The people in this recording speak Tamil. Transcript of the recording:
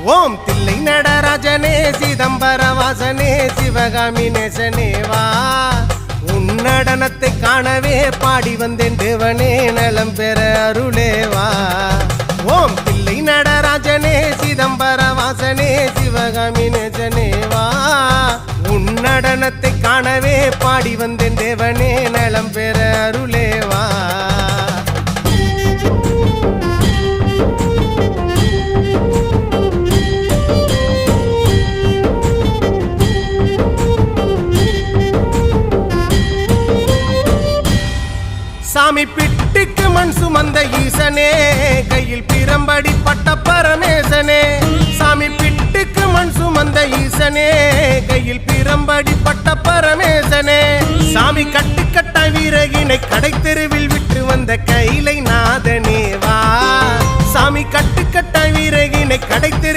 ஓம் தில்லை நடராஜனே சிதம்பர வாசனே சிவகாமி நேசனே வா உன் நடனத்தை காணவே பாடி வந்தேன் தேவனே நலம் பெற அருளே வா ஓம் தில்லை நடராஜனே சிதம்பர வாசனே சிவகாமி நேசனே வா உன் நடனத்தை காணவே பாடி வந்தேன் தேவனே நலம் பெற அருளே வா சாமி பிட்டுக்கு மண் சுமந்த ஈசனே கையில் பிரம்படி பட்ட பரமேசனே சாமி பிட்டுக்கு மண் சுமந்த ஈசனே கையில் பிரம்படி பட்ட பரமேசனே சாமி கட்டுக்கட்ட வீரகினை கடை தெருவில் விட்டு வந்த கைலை நாதனே வா சாமி கட்டுக்கட்ட வீரகினை கடை தெரு